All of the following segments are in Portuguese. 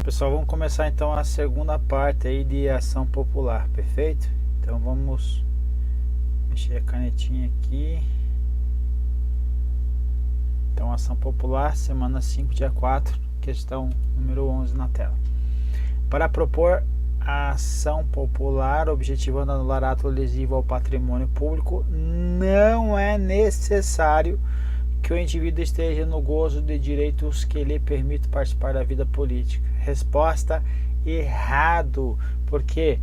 Pessoal, vamos começar então a segunda parte aí de ação popular, perfeito? Então vamos mexer a canetinha aqui. Então, ação popular, semana 5, dia 4, questão número 11 na tela. Para propor a ação popular objetivando anular ato lesivo ao patrimônio público, não é necessário que o indivíduo esteja no gozo de direitos que lhe permitam participar da vida política. Resposta: errado, porque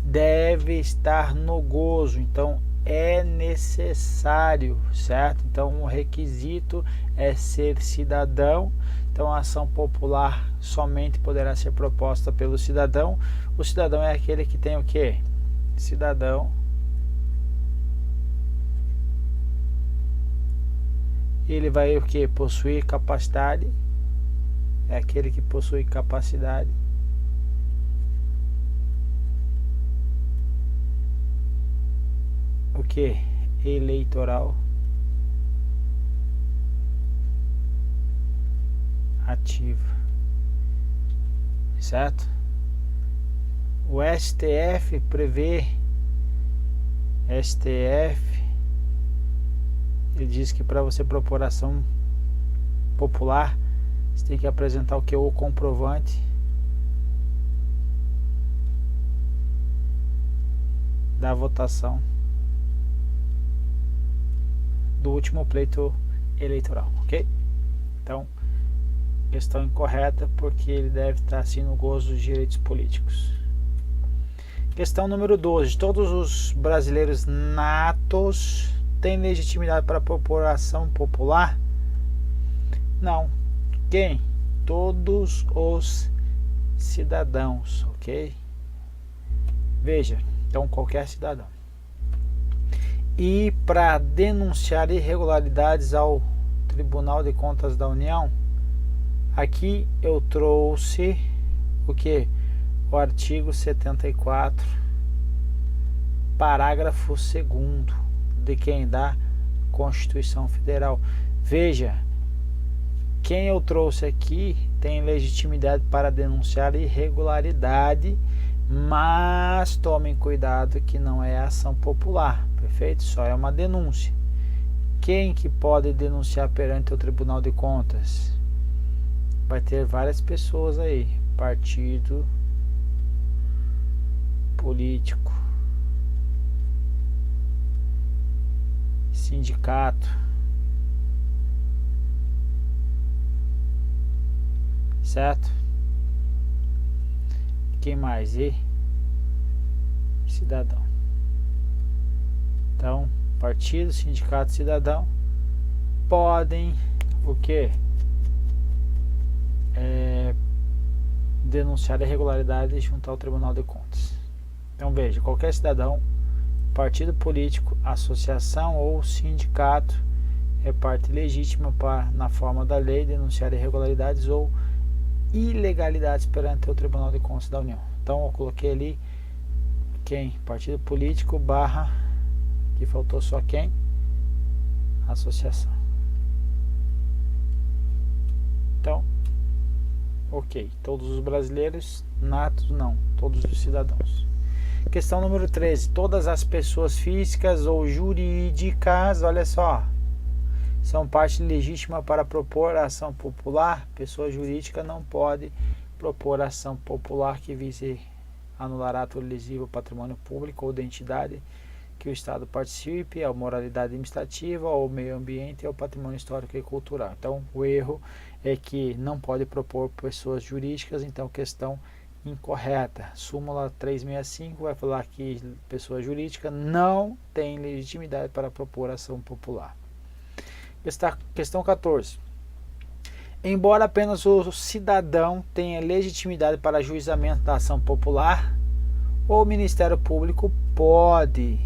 deve estar no gozo, então é necessário, certo? Então o requisito é ser cidadão. Então a ação popular somente poderá ser proposta pelo cidadão. O cidadão é aquele que tem o quê? Cidadão. Ele vai o que? Possuir capacidade. É aquele que possui capacidade. O que? Eleitoral. Ativa. Certo? O STF prevê. Ele diz que para você propor ação popular, você tem que apresentar o que? O comprovante da votação do último pleito eleitoral, ok? Então, questão incorreta, porque ele deve estar assim no gozo dos direitos políticos. Questão número 12. Todos os brasileiros natos têm legitimidade para propor ação popular? Não. Quem? Todos os cidadãos, ok? Veja, então qualquer cidadão. E para denunciar irregularidades ao Tribunal de Contas da União, aqui eu trouxe o que? O artigo 74, parágrafo 2º de quem? Da Constituição Federal. Veja, quem eu trouxe aqui tem legitimidade para denunciar irregularidade, mas tomem cuidado que não é ação popular, perfeito? Só é uma denúncia. Quem que pode denunciar perante o Tribunal de Contas? Vai ter várias pessoas aí, partido político, sindicato, certo? Quem mais? E cidadão. Então, partido, sindicato, cidadão podem o que? Denunciar irregularidades junto ao Tribunal de Contas. Então veja, qualquer cidadão, partido político, associação ou sindicato é parte legítima para, na forma da lei, denunciar irregularidades ou ilegalidades perante o Tribunal de Contas da União. Então eu coloquei ali quem? Partido político barra, que faltou só quem? Associação. Então, ok, todos os brasileiros natos não, todos os cidadãos. Questão número 13. Todas as pessoas físicas ou jurídicas, olha só, são parte legítima para propor ação popular. Pessoa jurídica não pode propor ação popular que vise anular ato lesivo ao patrimônio público ou da entidade que o Estado participe, a moralidade administrativa, ao meio ambiente e ao patrimônio histórico e cultural. Então, o erro é que não pode propor pessoas jurídicas, então questão incorreta. Súmula 365 vai falar que pessoa jurídica não tem legitimidade para propor ação popular. Questão 14. Embora apenas o cidadão tenha legitimidade para ajuizamento da ação popular, o Ministério Público pode,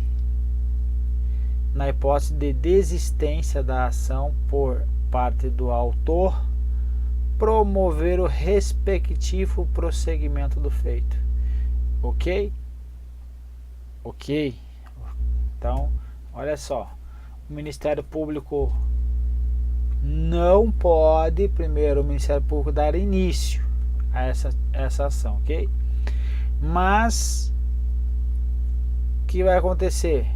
na hipótese de desistência da ação por parte do autor, promover o respectivo prosseguimento do feito. Ok? Ok. Então, olha só. O Ministério Público não pode, primeiro, o Ministério Público dar início a essa ação, ok? Mas o que vai acontecer?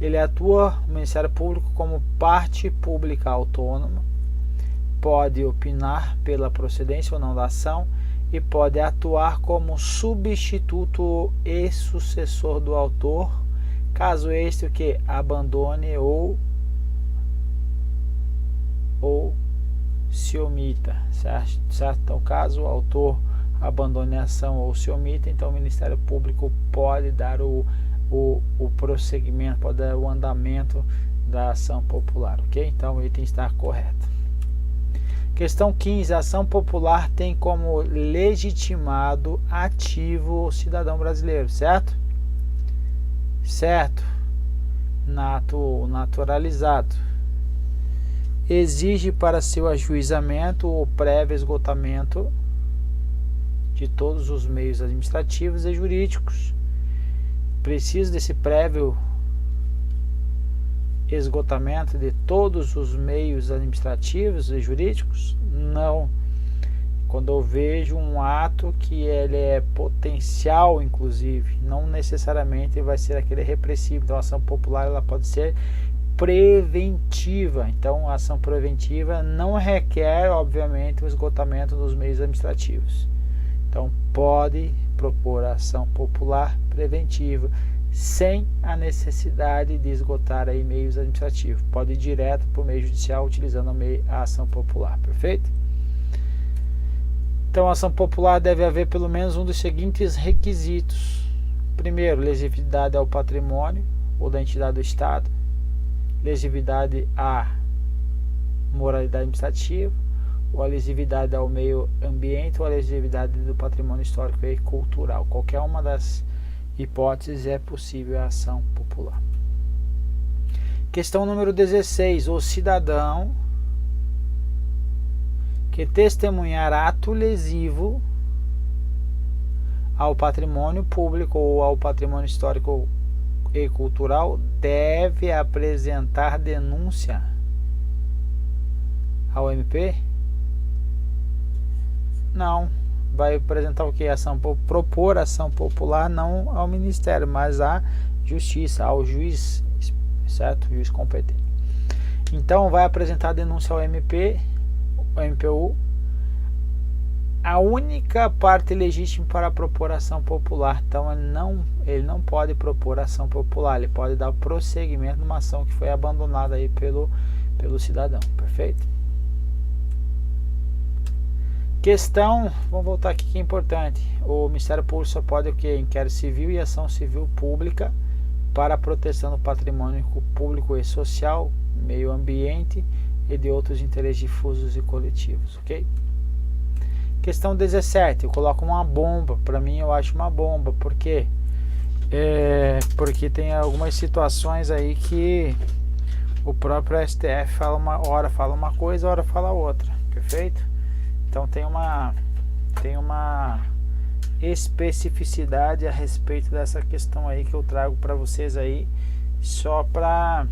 Ele atua, o Ministério Público, como parte pública autônoma, pode opinar pela procedência ou não da ação e pode atuar como substituto e sucessor do autor, caso este o que abandone ou se omita, certo? Então, caso o autor abandone a ação ou se omita, então o Ministério Público pode dar o prosseguimento, pode dar o andamento da ação popular, ok? Então o item está correto. Questão 15. A ação popular tem como legitimado ativo o cidadão brasileiro, certo? Certo. Naturalizado. Exige para seu ajuizamento o prévio esgotamento de todos os meios administrativos e jurídicos. Precisa desse prévio esgotamento de todos os meios administrativos e jurídicos? Não. Quando eu vejo um ato que ele é potencial, inclusive, não necessariamente vai ser aquele repressivo. Então a ação popular ela pode ser preventiva. Então a ação preventiva não requer, obviamente, o esgotamento dos meios administrativos. Então pode propor a ação popular preventiva sem a necessidade de esgotar aí meios administrativos. Pode ir direto para o meio judicial utilizando a ação popular, perfeito? Então a ação popular deve haver pelo menos um dos seguintes requisitos. Primeiro, lesividade ao patrimônio ou da entidade do Estado, lesividade à moralidade administrativa, ou a lesividade ao meio ambiente, ou a lesividade do patrimônio histórico e cultural. Qualquer uma das hipóteses é possível a ação popular. Questão número 16. O cidadão que testemunhar ato lesivo ao patrimônio público ou ao patrimônio histórico e cultural deve apresentar denúncia ao MP? Não. Vai apresentar o que? Propor ação popular não ao Ministério, mas à Justiça, ao juiz, certo? Juiz competente. Então vai apresentar denúncia ao MP, ao MPU. A única parte legítima para propor ação popular. Então ele não pode propor ação popular, ele pode dar prosseguimento numa ação que foi abandonada aí pelo cidadão, perfeito? Questão, vamos voltar aqui que é importante. O Ministério Público só pode o que? Inquérito civil e ação civil pública para a proteção do patrimônio público e social, meio ambiente e de outros interesses difusos e coletivos, ok? Questão 17, eu coloco uma bomba. Para mim eu acho uma bomba, por quê? Porque tem algumas situações aí que o próprio STF hora fala uma coisa, hora fala outra, perfeito? Então tem uma especificidade a respeito dessa questão aí que eu trago para vocês aí, só para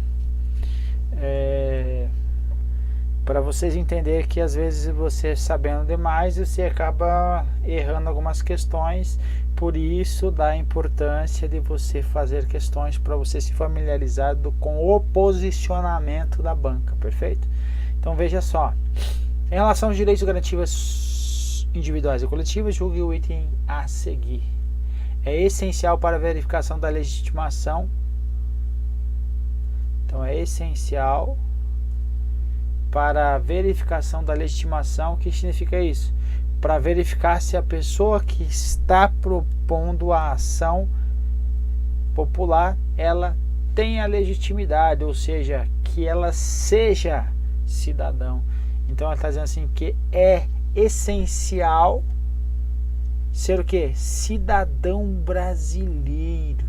vocês entenderem que às vezes você sabendo demais você acaba errando algumas questões. Por isso da importância de você fazer questões para você se familiarizar com o posicionamento da banca, perfeito? Então veja só. Em relação aos direitos e garantias individuais e coletivas, julgue o item a seguir. É essencial para a verificação da legitimação. Então, é essencial para a verificação da legitimação. O que significa isso? Para verificar se a pessoa que está propondo a ação popular, ela tem a legitimidade, ou seja, que ela seja cidadão. Então ela está dizendo assim que é essencial ser o que? Cidadão brasileiro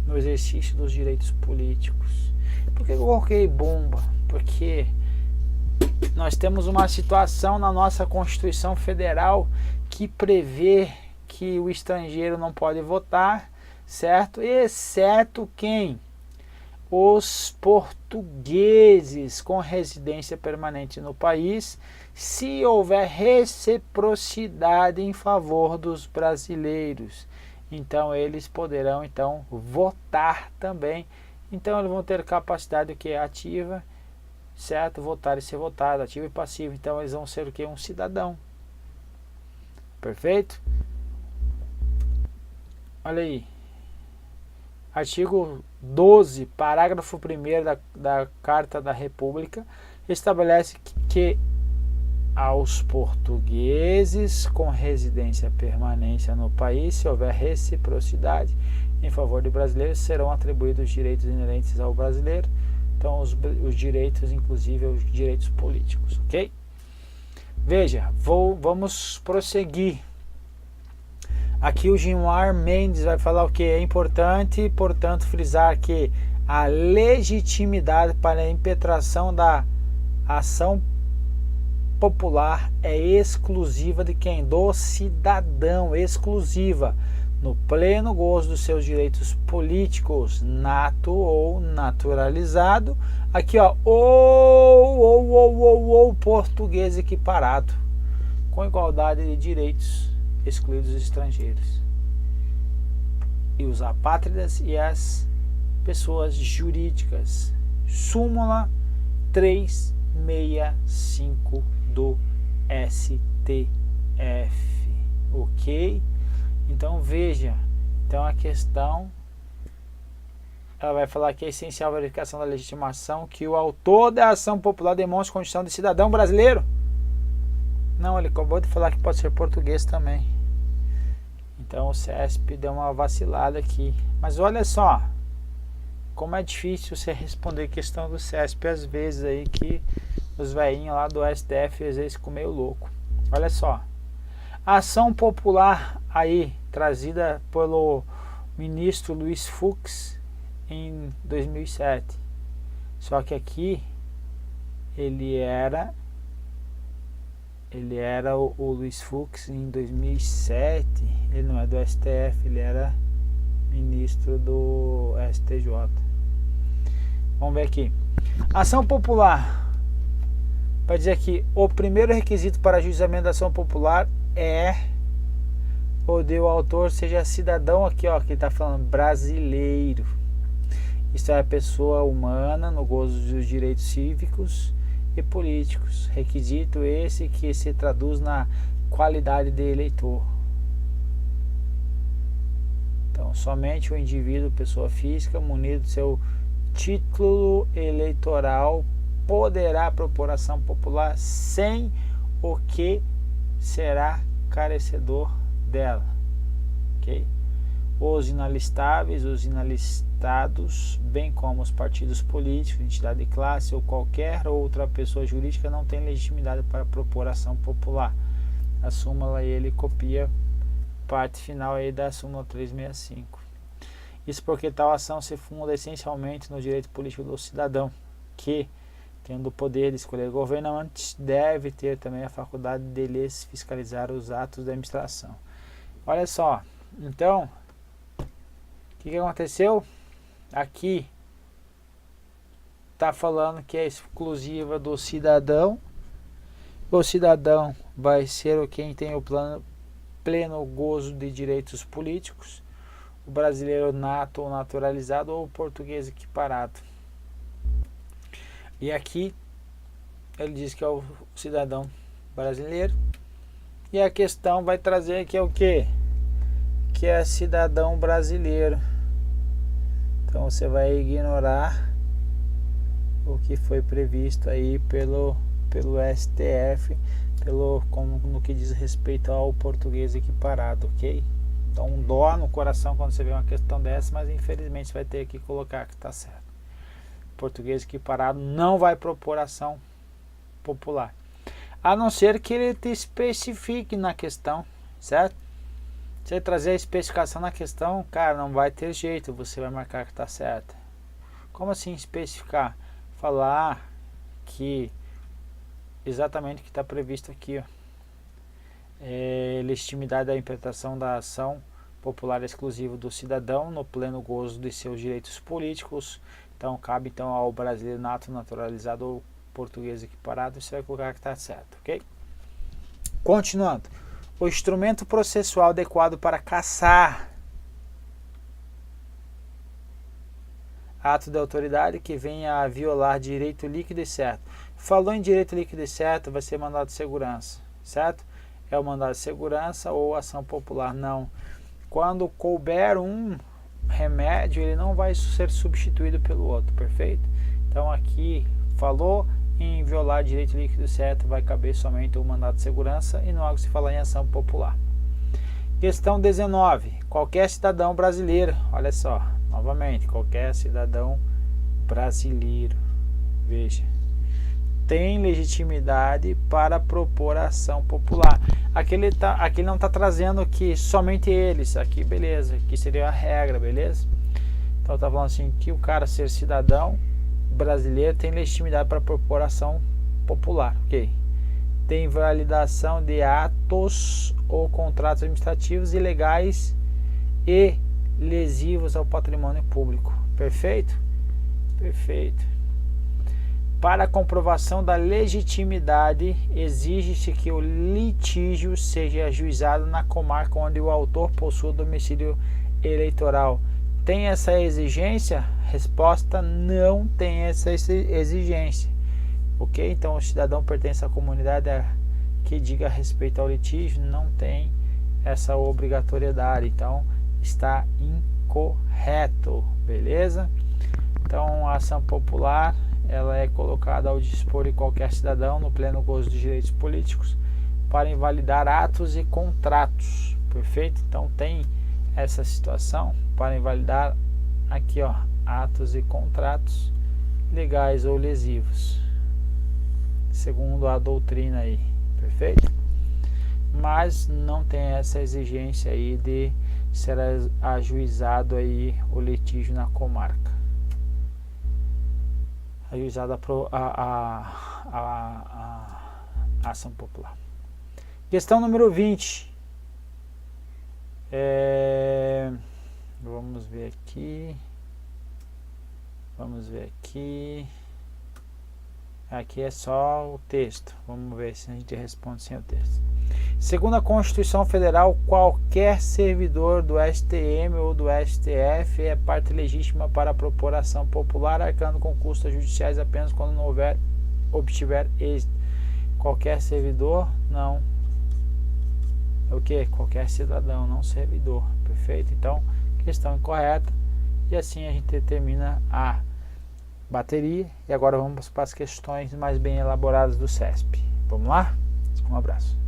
no exercício dos direitos políticos. Por que eu coloquei bomba? Porque nós temos uma situação na nossa Constituição Federal que prevê que o estrangeiro não pode votar, certo? Exceto quem? os portugueses com residência permanente no país, se houver reciprocidade em favor dos brasileiros. Então eles poderão então votar também. Então eles vão ter capacidade que é ativa, certo? Votar e ser votado, ativo e passivo. Então eles vão ser o que? Um cidadão. Perfeito? Olha aí. Artigo 12, parágrafo 1º da Carta da República, estabelece que aos portugueses com residência permanente no país, se houver reciprocidade em favor de brasileiros, serão atribuídos direitos inerentes ao brasileiro, então os direitos, inclusive os direitos políticos, ok? Veja, vamos prosseguir. Aqui o Gilmar Mendes vai falar o que é importante, portanto, frisar que a legitimidade para a impetração da ação popular é exclusiva de quem? Do cidadão, exclusiva, no pleno gozo dos seus direitos políticos, nato ou naturalizado. Aqui, ó, ou português equiparado, com igualdade de direitos, excluídos os estrangeiros e os apátridas e as pessoas jurídicas. Súmula 365 do STF, ok? Então veja, então a questão, ela vai falar que é essencial a verificação da legitimação que o autor da ação popular demonstre condição de cidadão brasileiro. Não, ele acabou de falar que pode ser português também. Então o CESP deu uma vacilada aqui. Mas olha só, como é difícil você responder questão do CESP às vezes aí, que os velhinhos lá do STF às vezes ficam meio louco. Olha só, a ação popular aí, trazida pelo ministro Luiz Fux em 2007. Só que aqui ele era o Luiz Fux em 2007, ele não é do STF, ele era ministro do STJ. Vamos ver aqui. Ação popular. Vai dizer que o primeiro requisito para ajuizamento da ação popular é o de o autor seja cidadão, aqui ó, que está falando brasileiro. Isso é a pessoa humana no gozo dos direitos cívicos e políticos, requisito esse que se traduz na qualidade de eleitor. Então, somente o indivíduo, pessoa física, munido de seu título eleitoral, poderá propor ação popular sem o que será carecedor dela, ok? Os inalistáveis, os inalistados, bem como os partidos políticos, entidade de classe ou qualquer outra pessoa jurídica não tem legitimidade para propor ação popular. A súmula ele copia parte final aí da súmula 365. Isso porque tal ação se funda essencialmente no direito político do cidadão, que, tendo o poder de escolher governantes, deve ter também a faculdade de lhes fiscalizar os atos da administração. Olha só, então, o que aconteceu? Aqui está falando que é exclusiva do cidadão. O cidadão vai ser quem tem o pleno gozo de direitos políticos, o brasileiro nato ou naturalizado ou o português equiparado. E aqui ele diz que é o cidadão brasileiro. E a questão vai trazer que é o quê? Que é cidadão brasileiro. Então você vai ignorar o que foi previsto aí pelo STF, no que diz respeito ao português equiparado, ok? Dá um dó no coração quando você vê uma questão dessa, mas infelizmente você vai ter que colocar que está certo. Português equiparado não vai propor ação popular, a não ser que ele te especifique na questão, certo? Se ele trazer a especificação na questão, cara, não vai ter jeito, você vai marcar que está certo. Como assim especificar? Falar que exatamente o que está previsto aqui, ó. Legitimidade da interpretação da ação popular exclusiva do cidadão no pleno gozo de seus direitos políticos. Então cabe então ao brasileiro nato, naturalizado ou português equiparado, você vai colocar que está certo, ok? Continuando. O instrumento processual adequado para cassar ato de autoridade que venha a violar direito líquido e certo. Falou em direito líquido e certo, vai ser mandado de segurança, certo? É o mandado de segurança ou ação popular, não. Quando couber um remédio, ele não vai ser substituído pelo outro, perfeito? Então aqui falou em violar direito líquido e certo, vai caber somente o mandado de segurança e não há que se falar em ação popular. Questão 19. Qualquer cidadão brasileiro, olha só, novamente, qualquer cidadão brasileiro, veja, tem legitimidade para propor ação popular. Aqui ele não está trazendo que somente eles, aqui beleza, aqui seria a regra, beleza? Então está falando assim que o cara ser cidadão brasileiro tem legitimidade para propor ação popular, ok? Tem validação de atos ou contratos administrativos ilegais e lesivos ao patrimônio público. Perfeito? Perfeito. Para a comprovação da legitimidade, exige-se que o litígio seja ajuizado na comarca onde o autor possua domicílio eleitoral. Tem essa exigência? Resposta: não tem essa exigência. Ok? Então, o cidadão pertence à comunidade que diga respeito ao litígio, não tem essa obrigatoriedade. Então, está incorreto. Beleza? Então, a ação popular ela é colocada ao dispor de qualquer cidadão no pleno gozo dos direitos políticos para invalidar atos e contratos. Perfeito? Então, tem essa situação para invalidar aqui, ó, atos e contratos legais ou lesivos, segundo a doutrina aí, perfeito? Mas não tem essa exigência aí de ser ajuizado aí o litígio na comarca, ajuizado a ação popular. Questão número 20. Vamos ver aqui. Aqui é só o texto. Vamos ver se a gente responde sem o texto. Segundo a Constituição Federal, qualquer servidor do STM ou do STF é parte legítima para propor ação popular, arcando com custas judiciais apenas quando não obtiver êxito. Qualquer servidor, não. É o que? Qualquer cidadão, não servidor. Perfeito? Então, questão incorreta. E assim a gente termina a bateria. E agora vamos para as questões mais bem elaboradas do CESP. Vamos lá? Um abraço.